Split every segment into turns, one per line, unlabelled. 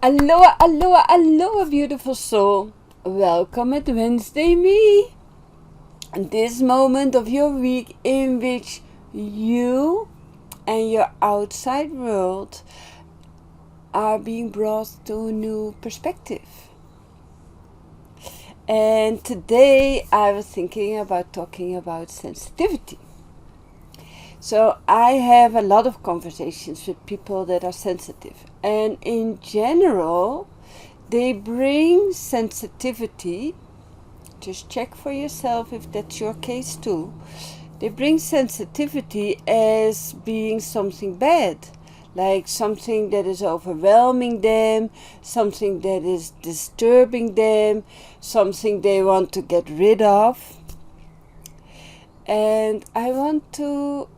Aloha, aloha, aloha, beautiful soul. Welcome at Wednesday Me. This moment of your week in which you and your outside world are being brought to a new perspective. And today I was thinking about talking about sensitivity. So I have a lot of conversations with people that are sensitive, and in general they bring sensitivity. Just check for yourself if that's your case too. They bring sensitivity as being something bad, like something that is overwhelming them, something that is disturbing them, something they want to get rid of. And I want to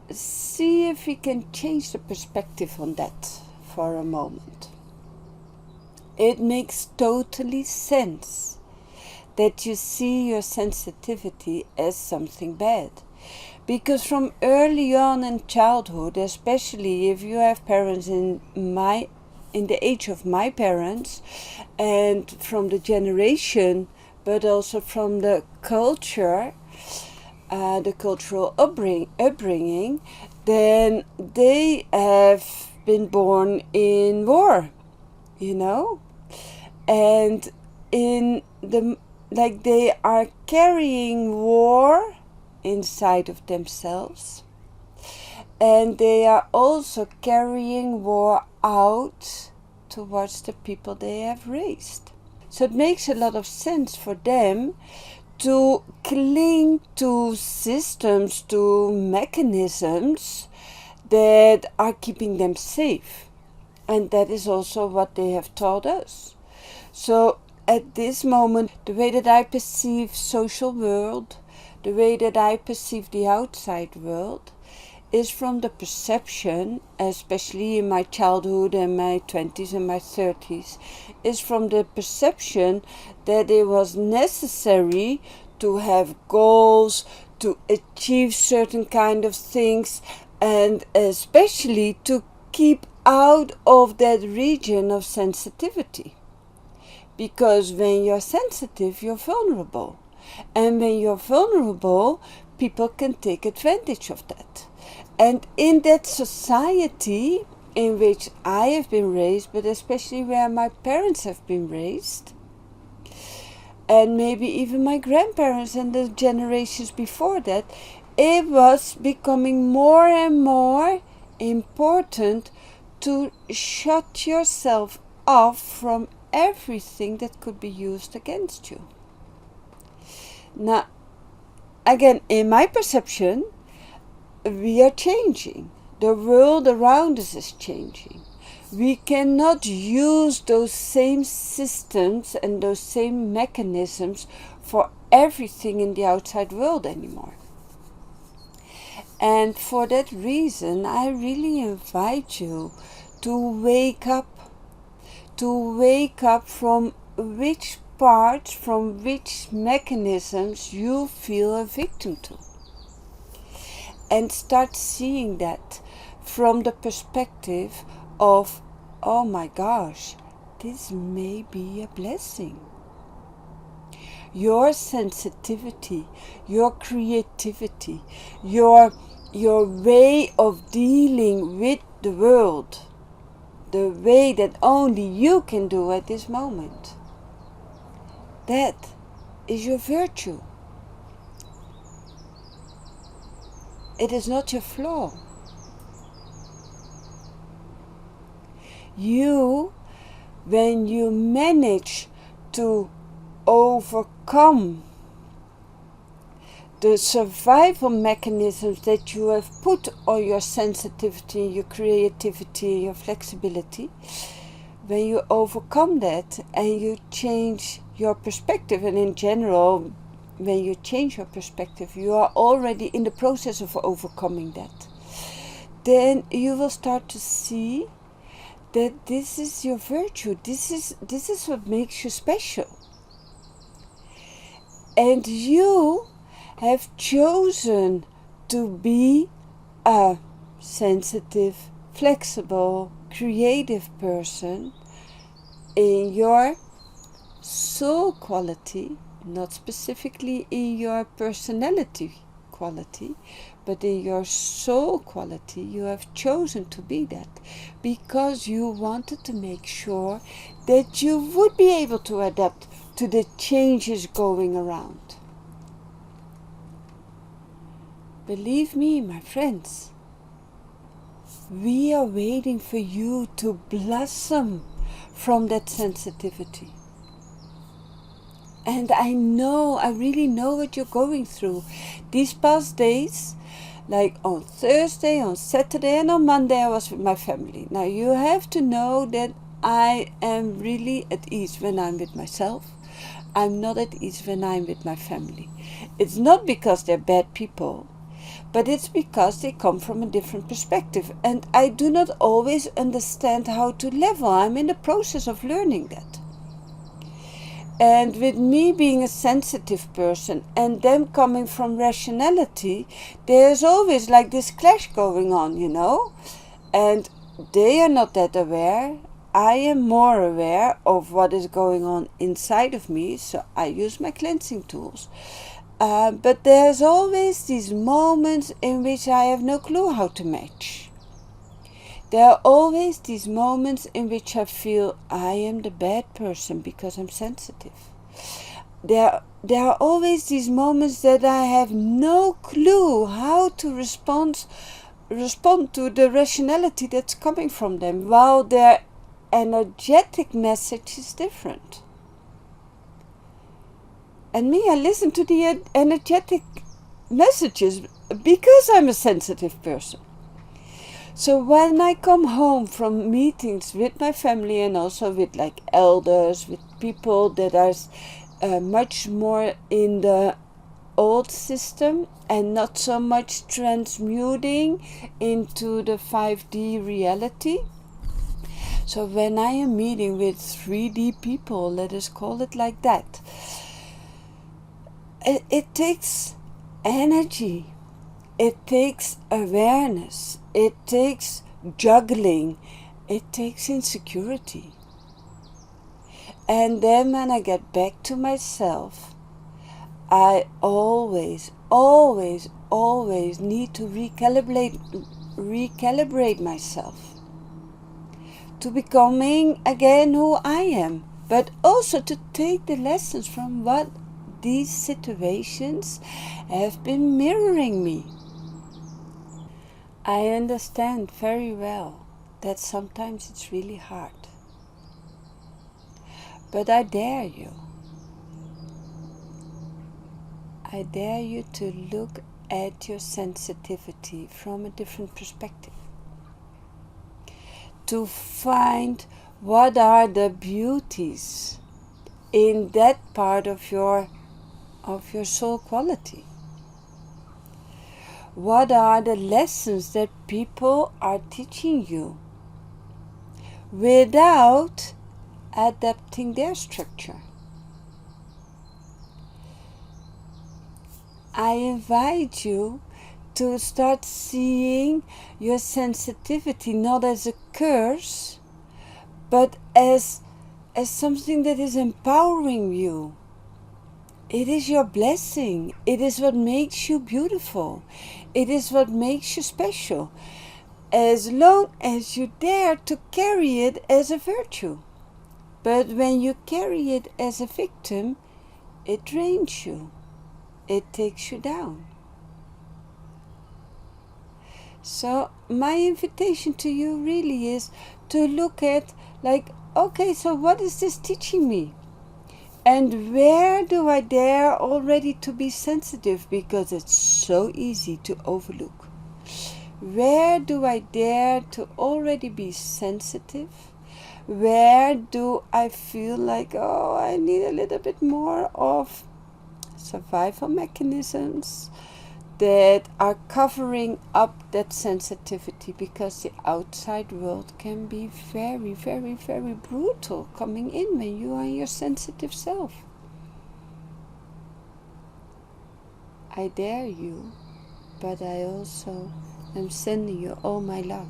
see if we can change the perspective on that for a moment. It makes totally sense that you see your sensitivity as something bad, because from early on in childhood, especially if you have parents in the age of my parents, and from the generation, but also from the culture, the cultural upbringing, then they have been born in war, and they are carrying war inside of themselves, and they are also carrying war out towards the people they have raised. So it makes a lot of sense for them to cling to systems, to mechanisms that are keeping them safe. And that is also what they have taught us. So at this moment, the way that I perceive social world, the way that I perceive the outside world, is from the perception, especially in my childhood and my 20s and my 30s, is from the perception that it was necessary to have goals, to achieve certain kind of things, and especially to keep out of that region of sensitivity. Because when you're sensitive, you're vulnerable. And when you're vulnerable, people can take advantage of that. And in that society in which I have been raised, but especially where my parents have been raised, and maybe even my grandparents and the generations before that, it was becoming more and more important to shut yourself off from everything that could be used against you. Now, again, in my perception, we are changing. The world around us is changing. We cannot use those same systems and those same mechanisms for everything in the outside world anymore. And for that reason, I really invite you to wake up from which parts, from which mechanisms you feel a victim to. And start seeing that from the perspective of, oh my gosh, this may be a blessing. Your sensitivity, your creativity, your way of dealing with the world, the way that only you can do at this moment, that is your virtue. It is not your flaw. When you manage to overcome the survival mechanisms that you have put on your sensitivity, your creativity, your flexibility, when you overcome that and you change your perspective, and in general, when you change your perspective, you are already in the process of overcoming that, then you will start to see that this is your virtue. This is what makes you special. And you have chosen to be a sensitive, flexible, creative person in your soul quality, not specifically in your personality quality, but in your soul quality, you have chosen to be that because you wanted to make sure that you would be able to adapt to the changes going around. Believe me, my friends, we are waiting for you to blossom from that sensitivity. And I really know what you're going through. These past days, like on Thursday, on Saturday, and on Monday, I was with my family. Now, you have to know that I am really at ease when I'm with myself. I'm not at ease when I'm with my family. It's not because they're bad people, but it's because they come from a different perspective. And I do not always understand how to level. I'm in the process of learning that. And with me being a sensitive person and them coming from rationality, there's always like this clash going on, you know? And they are not that aware. I am more aware of what is going on inside of me, so I use my cleansing tools. But there's always these moments in which I have no clue how to match. There are always these moments in which I feel I am the bad person because I'm sensitive. There are always these moments that I have no clue how to respond to the rationality that's coming from them, while their energetic message is different. And me, I listen to the energetic messages because I'm a sensitive person. So when I come home from meetings with my family and also with like elders, with people that are much more in the old system and not so much transmuting into the 5D reality. So when I am meeting with 3D people, let us call it like that, it takes energy. It takes awareness, it takes juggling, it takes insecurity. And then when I get back to myself, I always need to recalibrate myself to becoming again who I am, but also to take the lessons from what these situations have been mirroring me. I understand very well that sometimes it's really hard. But I dare you. I dare you to look at your sensitivity from a different perspective. To find what are the beauties in that part of your soul quality. What are the lessons that people are teaching you without adapting their structure? I invite you to start seeing your sensitivity not as a curse, but as something that is empowering you. It is your blessing. It is what makes you beautiful. It is what makes you special. As long as you dare to carry it as a virtue. But when you carry it as a victim, it drains you. It takes you down. So my invitation to you really is to look at like, okay, so what is this teaching me? And where do I dare already to be sensitive, because it's so easy to overlook? Where do I dare to already be sensitive? Where do I feel like, oh, I need a little bit more of survival mechanisms that are covering up that sensitivity, because the outside world can be very, very, very brutal coming in when you are your sensitive self. I dare you, but I also am sending you all my love.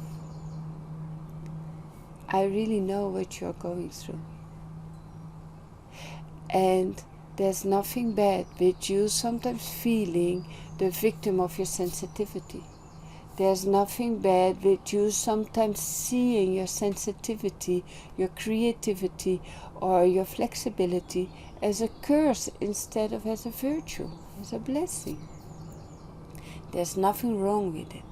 I really know what you're going through. And there's nothing bad with you sometimes feeling the victim of your sensitivity. There's nothing bad with you sometimes seeing your sensitivity, your creativity, or your flexibility as a curse instead of as a virtue, as a blessing. There's nothing wrong with it.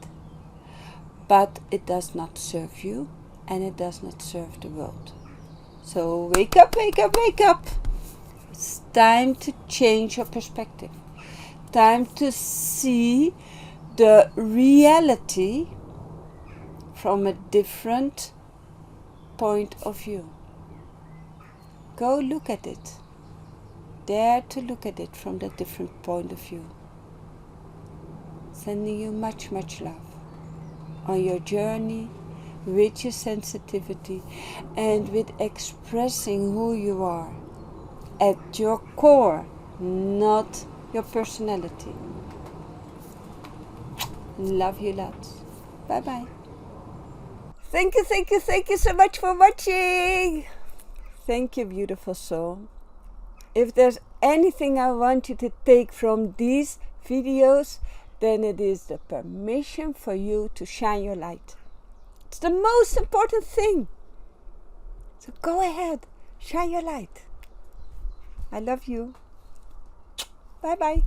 But it does not serve you, and it does not serve the world. So wake up, wake up, wake up. It's time to change your perspective. Time to see the reality from a different point of view. Go look at it. Dare to look at it from a different point of view. Sending you much, much love on your journey with your sensitivity and with expressing who you are at your core, not your personality. Love you lots. Bye bye. Thank you so much for watching. Thank you, beautiful soul. If there's anything I want you to take from these videos, then it is the permission for you to shine your light. It's the most important thing. So go ahead, shine your light. I love you. Bye bye.